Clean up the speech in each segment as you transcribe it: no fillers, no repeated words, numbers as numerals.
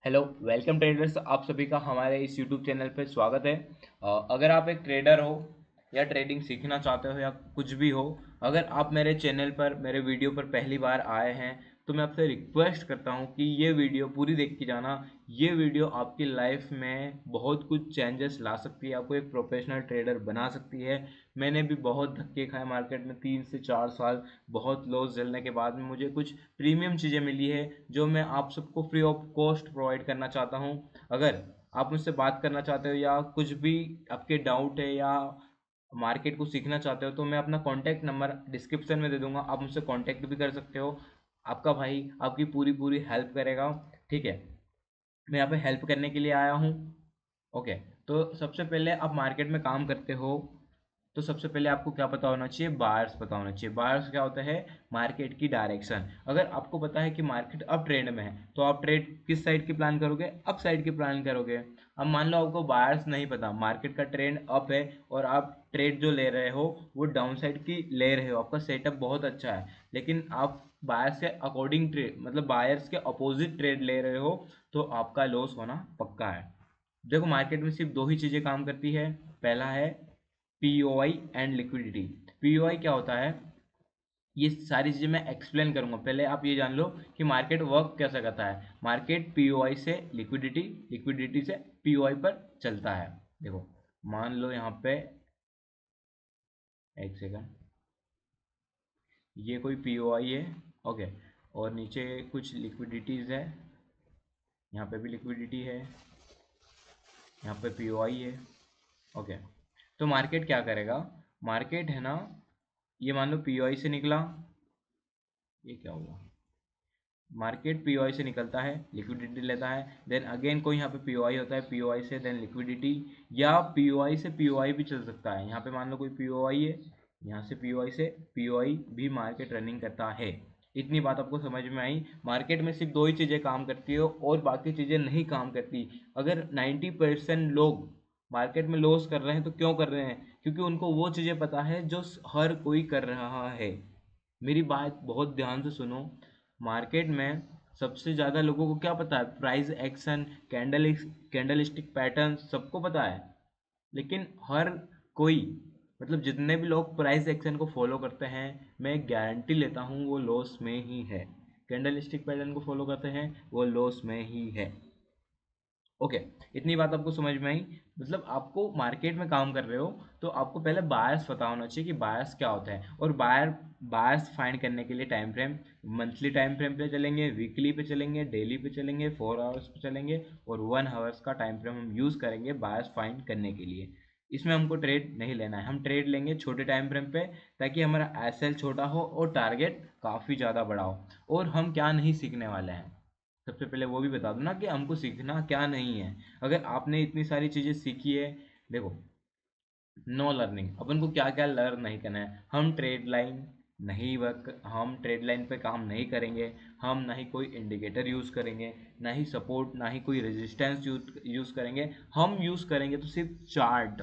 Hello welcome traders, आप सभी का हमारे इस यूट्यूब चैनल पे स्वागत है। अगर आप एक ट्रेडर हो या ट्रेडिंग सीखना चाहते हो या कुछ भी हो, अगर आप मेरे चैनल पर मेरे वीडियो पर पहली बार आए हैं तो मैं आपसे रिक्वेस्ट करता हूँ कि ये वीडियो पूरी देख के जाना। ये वीडियो आपकी लाइफ में बहुत कुछ चेंजेस ला सकती है, आपको एक प्रोफेशनल ट्रेडर बना सकती है। मैंने भी बहुत धक्के खाए मार्केट में, 3 से 4 साल बहुत लॉस झेलने के बाद में मुझे कुछ प्रीमियम चीज़ें मिली है जो मैं आप सबको फ्री ऑफ कॉस्ट प्रोवाइड करना चाहता हूँ। अगर आप मुझसे बात करना चाहते हो या कुछ भी आपके डाउट है या मार्केट को सीखना चाहते हो तो मैं अपना कॉन्टैक्ट नंबर डिस्क्रिप्शन में दे दूंगा, आप मुझसे कॉन्टैक्ट भी कर सकते हो। आपका भाई आपकी पूरी पूरी हेल्प करेगा। ठीक है, मैं यहाँ पे हेल्प करने के लिए आया हूँ। ओके, तो सबसे पहले आप मार्केट में काम करते हो तो सबसे पहले आपको क्या पता होना चाहिए? बायर्स पता होना चाहिए। बायर्स क्या होता है? मार्केट की डायरेक्शन। अगर आपको पता है कि मार्केट अप ट्रेंड में है तो आप ट्रेड किस साइड की प्लान करोगे? अप साइड की प्लान करोगे। अब मान लो आपको बायर्स नहीं पता, मार्केट का ट्रेंड अप है और आप ट्रेड जो ले रहे हो वो डाउन साइड की ले रहे हो, आपका सेटअप बहुत अच्छा है, लेकिन आप बायर्स के अकॉर्डिंग ट्रेड मतलब बायर्स के अपोजिट ट्रेड ले रहे हो तो आपका लॉस होना पक्का है। देखो, मार्केट में सिर्फ दो ही चीज़ें काम करती है। पहला है पीओआई एंड लिक्विडिटी। पीओआई क्या होता है, ये सारी चीज़ें मैं एक्सप्लेन करूंगा। पहले आप ये जान लो कि मार्केट वर्क कैसा करता है। मार्केट पीओआई से लिक्विडिटी, लिक्विडिटी से पीओआई पर चलता है। देखो, मान लो यहाँ पे एक सेकंड, ये कोई पीओआई है। ओके, और नीचे कुछ लिक्विडिटीज़ है, यहाँ पे भी लिक्विडिटी है, यहाँ पे पीओआई है। ओके, तो मार्केट क्या करेगा? मार्केट है ना, ये मान लो पीओआई से निकला, ये क्या हुआ? मार्केट पीओआई से निकलता है, लिक्विडिटी लेता है, देन अगेन कोई यहाँ पे पीओआई होता है, पीओआई से देन लिक्विडिटी, या पीओआई से पीओआई भी चल सकता है। यहाँ पे मान लो कोई पीओआई है, यहाँ से पीओआई भी मार्केट रनिंग करता है। इतनी बात आपको समझ में आई? मार्केट में सिर्फ दो ही चीज़ें काम करती है और बाकी चीज़ें नहीं काम करती। अगर 90% लोग मार्केट में लॉस कर रहे हैं तो क्यों कर रहे हैं? क्योंकि उनको वो चीज़ें पता है जो हर कोई कर रहा है। मेरी बात बहुत ध्यान से सुनो। मार्केट में सबसे ज़्यादा लोगों को क्या पता है? Price action, candle stick pattern सबको पता है, लेकिन हर कोई मतलब जितने भी लोग प्राइस एक्शन को फॉलो करते हैं, मैं गारंटी लेता हूँ वो लॉस में ही है। कैंडल स्टिक पैटर्न को फॉलो करते हैं वो लॉस में ही है। ओके, इतनी बात आपको समझ में आई? मतलब आपको मार्केट में काम कर रहे हो तो आपको पहले बायर्स पता होना चाहिए कि बायर्स क्या होता है। और बायर्स फाइंड करने के लिए time frame, monthly time frame पे चलेंगे, वीकली पे चलेंगे, डेली पे चलेंगे, 4 आवर्स पे चलेंगे और 1 आवर्स का टाइम फ्रेम हम यूज़ करेंगे बायर्स फाइंड करने के लिए। इसमें हमको ट्रेड नहीं लेना है, हम ट्रेड लेंगे छोटे टाइम फ्रेम पे ताकि हमारा एसएल छोटा हो और टारगेट काफ़ी ज़्यादा बड़ा हो। और हम क्या नहीं सीखने वाले हैं, सबसे पहले वो भी बता दूं ना कि हमको सीखना क्या नहीं है। अगर आपने इतनी सारी चीज़ें सीखी है, देखो, नो लर्निंग, अपन को क्या क्या लर्न नहीं करना है। हम ट्रेड लाइन नहीं वर्क, हम ट्रेड लाइन पे काम नहीं करेंगे। हम ना ही कोई इंडिकेटर यूज़ करेंगे, ना ही सपोर्ट, ना ही कोई रेजिस्टेंस यूज़ करेंगे। हम यूज़ करेंगे तो सिर्फ चार्ट,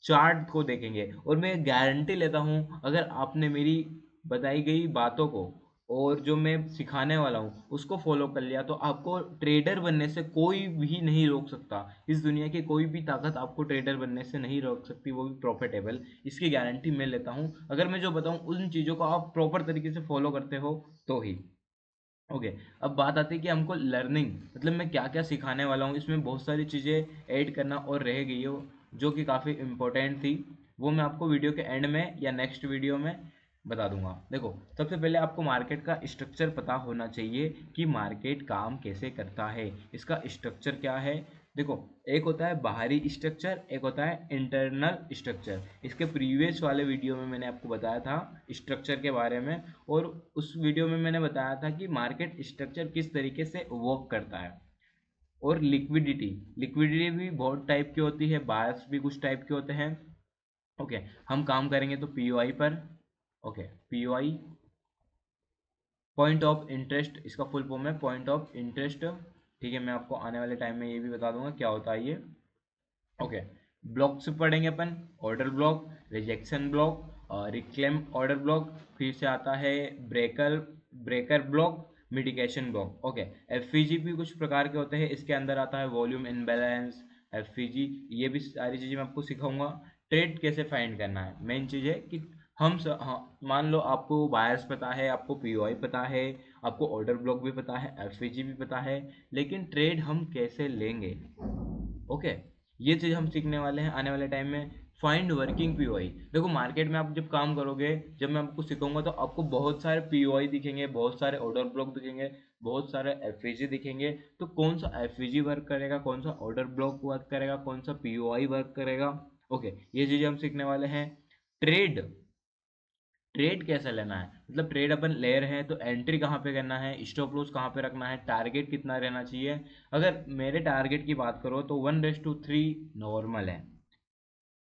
चार्ट को देखेंगे। और मैं गारंटी लेता हूँ अगर आपने मेरी बताई गई बातों को और जो मैं सिखाने वाला हूँ उसको फॉलो कर लिया तो आपको ट्रेडर बनने से कोई भी नहीं रोक सकता। इस दुनिया की कोई भी ताकत आपको ट्रेडर बनने से नहीं रोक सकती, वो भी प्रॉफिटेबल। इसकी गारंटी मैं लेता हूँ अगर मैं जो बताऊँ उन चीज़ों को आप प्रॉपर तरीके से फॉलो करते हो तो ही। ओके, अब बात आती है कि हमको लर्निंग मतलब मैं क्या क्या सिखाने वाला हूँ। इसमें बहुत सारी चीज़ें ऐड करना और रह गई हो जो कि काफ़ी इम्पोर्टेंट थी, वो मैं आपको वीडियो के एंड में या नेक्स्ट वीडियो में बता दूंगा। देखो, सबसे पहले आपको मार्केट का स्ट्रक्चर पता होना चाहिए कि मार्केट काम कैसे करता है, इसका स्ट्रक्चर क्या है। देखो, एक होता है बाहरी स्ट्रक्चर, एक होता है इंटरनल स्ट्रक्चर। इसके प्रीवियस वाले वीडियो में मैंने आपको बताया था स्ट्रक्चर के बारे में, और उस वीडियो में मैंने बताया था कि मार्केट स्ट्रक्चर किस तरीके से वर्क करता है। और लिक्विडिटी, लिक्विडिटी भी बहुत टाइप की होती है, बायर्स भी कुछ टाइप के होते हैं। ओके, हम काम करेंगे तो पीओआई पर। Okay, POI point of interest, इसका फुल फॉर्म है पॉइंट ऑफ इंटरेस्ट। ठीक है, मैं आपको आने वाले टाइम में ये भी बता दूंगा क्या होता है ये। ओके, ब्लॉक से पढ़ेंगे अपन, order block, rejection block, reclaim order block, फिर से आता है breaker breaker block, mitigation block. Okay, FEG भी कुछ प्रकार के होते हैं, इसके अंदर आता है वॉल्यूम इनबैलेंस, एफईजी, ये भी सारी चीज़ें मैं आपको सिखाऊंगा। ट्रेड कैसे फाइंड करना है, मेन चीज़ है कि हाँ, मान लो आपको बायर्स पता है, आपको पीओआई पता है, आपको ऑर्डर ब्लॉक भी पता है, एफईजी भी पता है, लेकिन ट्रेड हम कैसे लेंगे। ओके, ये चीज़ हम सीखने वाले हैं आने वाले टाइम में। Find working POI. देखो मार्केट में आप जब काम करोगे, जब मैं आपको सिखाऊंगा तो आपको बहुत सारे पीओआई दिखेंगे, बहुत सारे ऑर्डर ब्लॉक दिखेंगे, बहुत सारे एफईजी दिखेंगे। तो कौन सा एफईजी वर्क करेगा, कौन सा ऑर्डर ब्लॉक वर्क करेगा, कौन सा पीओआई वर्क करेगा। ओके, ये चीज़ें हम सीखने वाले हैं। ट्रेड, ट्रेड कैसे लेना है, मतलब ट्रेड अपन ले रहे हैं तो एंट्री कहाँ पे करना है, स्टॉप लॉस कहाँ पे रखना है, टारगेट कितना रहना चाहिए। अगर मेरे टारगेट की बात करो तो 1:3 नॉर्मल है।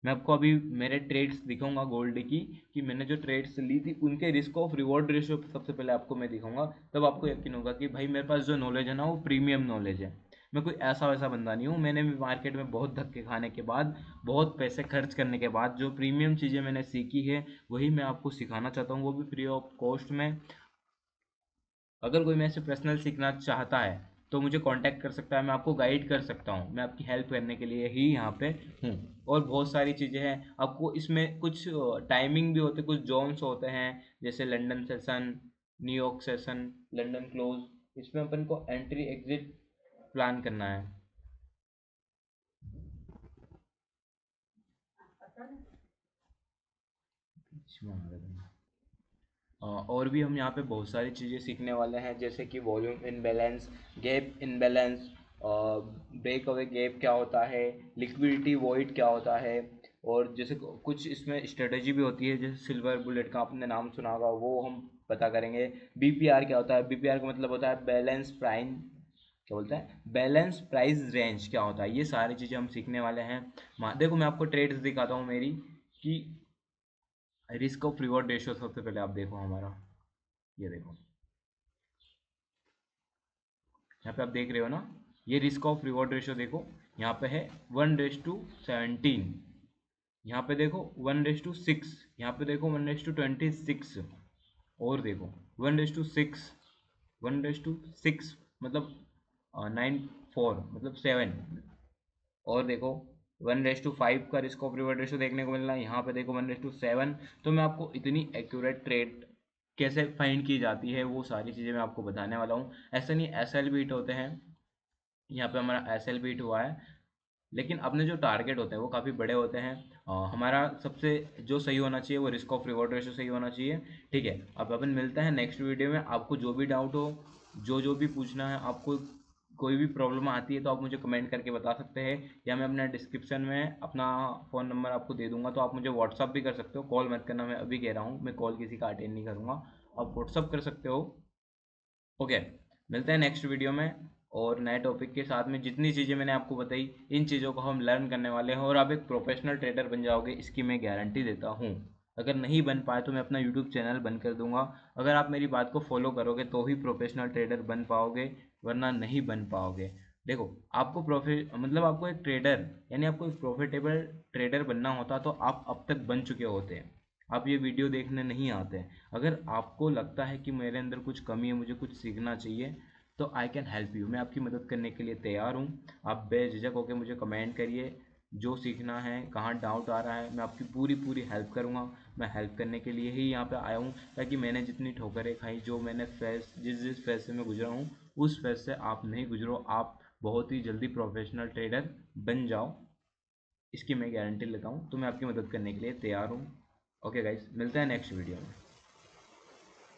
मैं आपको अभी मेरे ट्रेड्स दिखाऊंगा गोल्ड की, कि मैंने जो ट्रेड्स ली थी उनके रिस्क ऑफ रिवॉर्ड रेशियो सबसे पहले आपको मैं दिखाऊंगा, तब आपको यकीन होगा कि भाई मेरे पास जो नॉलेज है ना वो प्रीमियम नॉलेज है। मैं कोई ऐसा वैसा बंदा नहीं हूँ, मैंने भी मार्केट में बहुत धक्के खाने के बाद, बहुत पैसे खर्च करने के बाद जो प्रीमियम चीज़ें मैंने सीखी है वही मैं आपको सिखाना चाहता हूँ, वो भी फ्री ऑफ कॉस्ट में। अगर कोई मेरे से पर्सनल सीखना चाहता है तो मुझे कांटेक्ट कर सकता है, मैं आपको गाइड कर सकता हूँ, मैं आपकी हेल्प करने के लिए ही यहाँ पे हूँ। और बहुत सारी चीज़ें हैं आपको इसमें, कुछ टाइमिंग भी होते, कुछ जोन्स होते हैं, जैसे London session, New York session, London close, इसमें अपन को एंट्री एग्जिट प्लान करना है। इसमें आ गया था। और भी हम यहाँ पे बहुत सारी चीज़ें सीखने वाले हैं, जैसे कि volume imbalance, gap imbalance, break away gap क्या होता है, लिक्विडिटी वॉइड क्या होता है, और जैसे कुछ इसमें स्ट्रेटजी भी होती है, जैसे सिल्वर बुलेट का आपने नाम सुना होगा, वो हम पता करेंगे। बीपीआर क्या होता है, बीपीआर का मतलब होता है बैलेंस प्राइम, क्या बोलता है, बैलेंस प्राइस रेंज क्या होता है, ये सारी चीज़ें हम सीखने वाले हैं। देखो मैं आपको ट्रेड्स दिखाता हूँ मेरी, कि रिस्क ऑफ रिवॉर्ड रेशियो सबसे पहले आप देखो हमारा, ये देखो, यहाँ पे आप देख रहे हो ना, ये रिस्क ऑफ रिवॉर्ड रेशियो देखो, यहाँ पे है 1:17, यहाँ पे देखो 1:6, यहाँ पे देखो 1:26, और देखो 1:6, 1:6 मतलब 9:4 मतलब 7, और देखो 1:5 का रिस्क ऑफ रिवॉर्ड रेशियो देखने को मिल रहा है, यहाँ पे देखो 1:7। तो मैं आपको इतनी एक्यूरेट ट्रेड कैसे फाइंड की जाती है वो सारी चीज़ें मैं आपको बताने वाला हूँ। ऐसा नहीं, एस एल बीट होते हैं, यहाँ पे हमारा एस एल बीट हुआ है, लेकिन अपने जो टारगेट होते हैं वो काफ़ी बड़े होते हैं। हमारा सबसे जो सही होना चाहिए वो रिस्क ऑफ रिवॉर्ड रेशियो सही होना चाहिए। ठीक है, अब अपन मिलते हैं नेक्स्ट वीडियो में। आपको जो भी डाउट हो, जो जो भी पूछना है आपको, कोई भी प्रॉब्लम आती है तो आप मुझे कमेंट करके बता सकते हैं, या मैं अपना डिस्क्रिप्शन में अपना फ़ोन नंबर आपको दे दूंगा, तो आप मुझे व्हाट्सअप भी कर सकते हो। कॉल मत करना, मैं अभी कह रहा हूँ, मैं कॉल किसी का अटेंड नहीं करूँगा, आप व्हाट्सअप कर सकते हो। ओके, मिलते हैं नेक्स्ट वीडियो में और नए टॉपिक के साथ में। जितनी चीज़ें मैंने आपको बताई इन चीज़ों को हम लर्न करने वाले हैं, और आप एक प्रोफेशनल ट्रेडर बन जाओगे, इसकी मैं गारंटी देता हूँ। अगर नहीं बन पाए तो मैं अपना यूट्यूब चैनल बंद कर दूंगा। अगर आप मेरी बात को फॉलो करोगे तो ही प्रोफेशनल ट्रेडर बन पाओगे, वरना नहीं बन पाओगे। देखो, आपको मतलब आपको एक ट्रेडर, यानी आपको एक प्रॉफिटेबल ट्रेडर बनना होता तो आप अब तक बन चुके होते। आप ये वीडियो देखने नहीं आते। अगर आपको लगता है कि मेरे अंदर कुछ कमी है, मुझे कुछ सीखना चाहिए, तो आई कैन हेल्प यू, मैं आपकी मदद करने के लिए तैयार हूँ। आप बेझिझक होकर मुझे कमेंट करिए, जो सीखना है, कहाँ डाउट आ रहा है, मैं आपकी पूरी पूरी हेल्प करूँगा। मैं हेल्प करने के लिए ही यहाँ पे आया हूँ, ताकि मैंने जितनी ठोकरें खाई, जो मैंने जिस जिस फेज से मैं गुजरा हूँ, उस फेज से आप नहीं गुजरो, आप बहुत ही जल्दी प्रोफेशनल ट्रेडर बन जाओ, इसकी मैं गारंटी लेता हूँ। तो मैं आपकी मदद करने के लिए तैयार हूँ। ओके गाइस, मिलते हैं नेक्स्ट वीडियो में।